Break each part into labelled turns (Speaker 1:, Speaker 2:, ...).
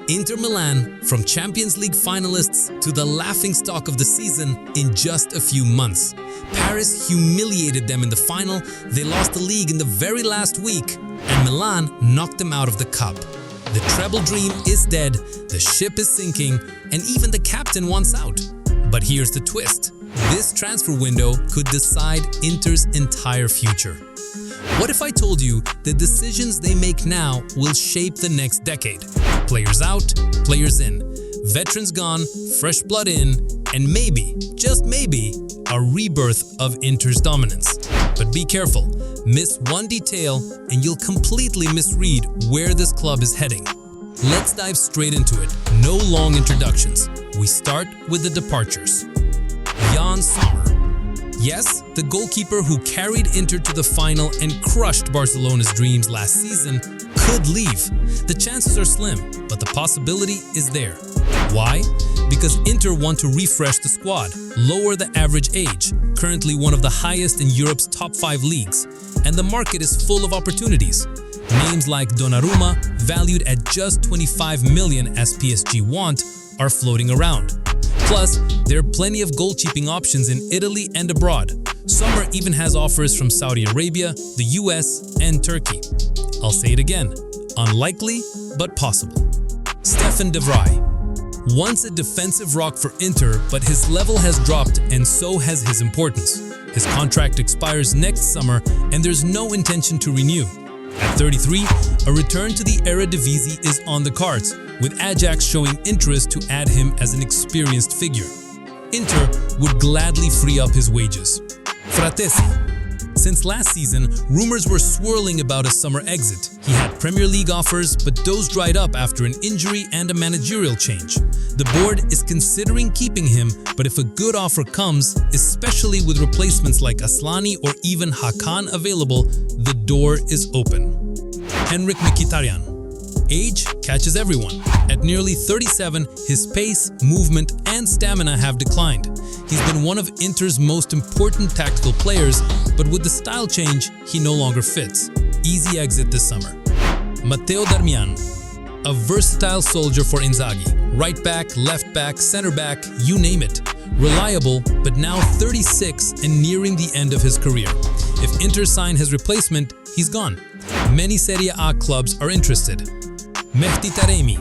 Speaker 1: Inter Milan, from Champions League finalists to the laughingstock of the season in just a few months. Paris humiliated them in the final, they lost the league in the very last week, and Milan knocked them out of the cup. The treble dream is dead, the ship is sinking, and even the captain wants out. But here's the twist. This transfer window could decide Inter's entire future. What if I told you the decisions they make now will shape the next decade? Players out, players in, veterans gone, fresh blood in, and maybe, just maybe, a rebirth of Inter's dominance. But be careful, miss one detail and you'll completely misread where this club is heading. Let's dive straight into it, no long introductions. We start with the departures. Jan Sommer. Yes, the goalkeeper who carried Inter to the final and crushed Barcelona's dreams last season could leave. The chances are slim, but the possibility is there. Why? Because Inter want to refresh the squad, lower the average age, currently one of the highest in Europe's top 5 leagues, and the market is full of opportunities. Names like Donnarumma, valued at just 25 million as PSG want, are floating around. Plus, there are plenty of goal-keeping options in Italy and abroad. Sommer even has offers from Saudi Arabia, the US, and Turkey. I'll say it again, unlikely, but possible. Stefan de Vrij. Once a defensive rock for Inter, but his level has dropped and so has his importance. His contract expires next summer and there's no intention to renew. At 33, a return to the Eredivisie is on the cards, with Ajax showing interest to add him as an experienced figure. Inter would gladly free up his wages. Fratesi. Since last season, rumors were swirling about a summer exit. He had Premier League offers, but those dried up after an injury and a managerial change. The board is considering keeping him, but if a good offer comes, especially with replacements like Aslani or even Hakan available, the door is open. Henrik Mkhitaryan. Age catches everyone. At nearly 37, his pace, movement, and stamina have declined. He's been one of Inter's most important tactical players, but with the style change, he no longer fits. Easy exit this summer. Matteo Darmian. A versatile soldier for Inzaghi. Right back, left back, center back, you name it. Reliable, but now 36 and nearing the end of his career. If Inter sign his replacement, he's gone. Many Serie A clubs are interested. Mehdi Taremi.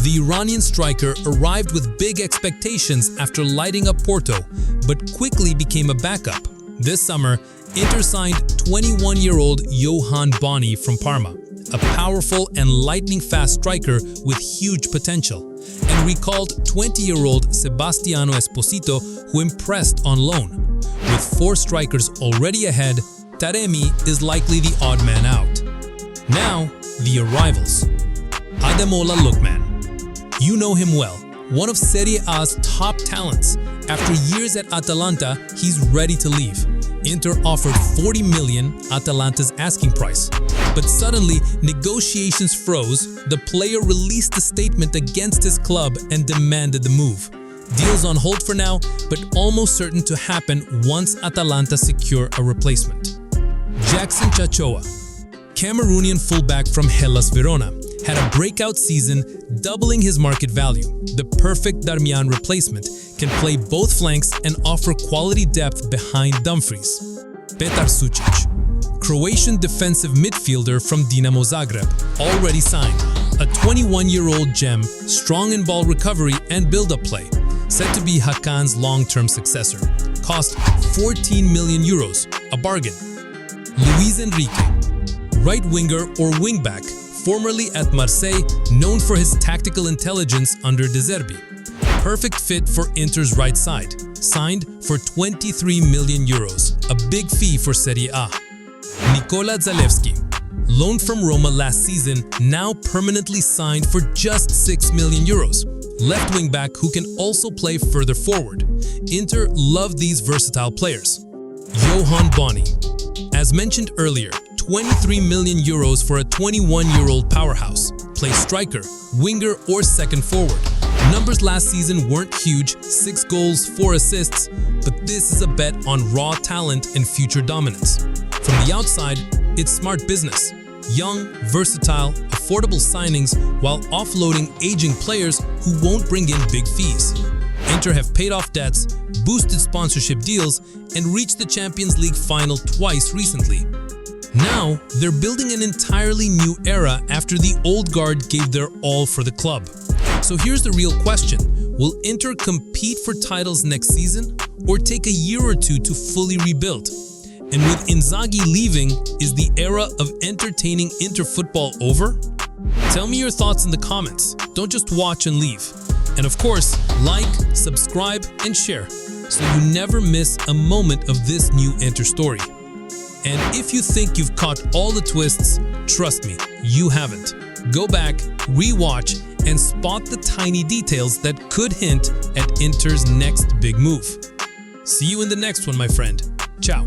Speaker 1: The Iranian striker arrived with big expectations after lighting up Porto, but quickly became a backup. This summer, Inter signed 21-year-old Yohan Boni from Parma, a powerful and lightning-fast striker with huge potential, and recalled 20-year-old Sebastiano Esposito, who impressed on loan. With 4 strikers already ahead, Taremi is likely the odd man out. Now, the arrivals. Ademola Lookman. You know him well, one of Serie A's top talents. After years at Atalanta, he's ready to leave. Inter offered 40 million, Atalanta's asking price. But suddenly, negotiations froze, the player released a statement against his club and demanded the move. Deals on hold for now, but almost certain to happen once Atalanta secure a replacement. Jackson Chachoa. Cameroonian fullback from Hellas Verona, had a breakout season, doubling his market value. The perfect Darmian replacement, can play both flanks and offer quality depth behind Dumfries. Petar Sucic. Croatian defensive midfielder from Dinamo Zagreb, already signed. A 21-year-old gem, strong in ball recovery and build-up play. Said to be Hakan's long-term successor. Cost 14 million euros, a bargain. Luis Enrique. Right winger or wingback, formerly at Marseille, known for his tactical intelligence under De Zerbi. Perfect fit for Inter's right side, signed for 23 million euros, a big fee for Serie A. Nikola Zalewski, loaned from Roma last season, now permanently signed for just 6 million euros. Left wing-back who can also play further forward. Inter love these versatile players. Yohan Boni. As mentioned earlier, 23 million euros for a 21-year-old powerhouse. Play striker, winger, or second forward. Numbers last season weren't huge, 6 goals, 4 assists, but this is a bet on raw talent and future dominance. From the outside, it's smart business. Young, versatile, affordable signings while offloading aging players who won't bring in big fees. Inter have paid off debts, boosted sponsorship deals, and reached the Champions League final twice recently. Now, they're building an entirely new era after the old guard gave their all for the club. So here's the real question. Will Inter compete for titles next season or take a year or two to fully rebuild? And with Inzaghi leaving, is the era of entertaining Inter football over? Tell me your thoughts in the comments. Don't just watch and leave. And of course, like, subscribe, and share so you never miss a moment of this new Inter story. And if you think you've caught all the twists, trust me, you haven't. Go back, rewatch, and spot the tiny details that could hint at Inter's next big move. See you in the next one, my friend. Ciao.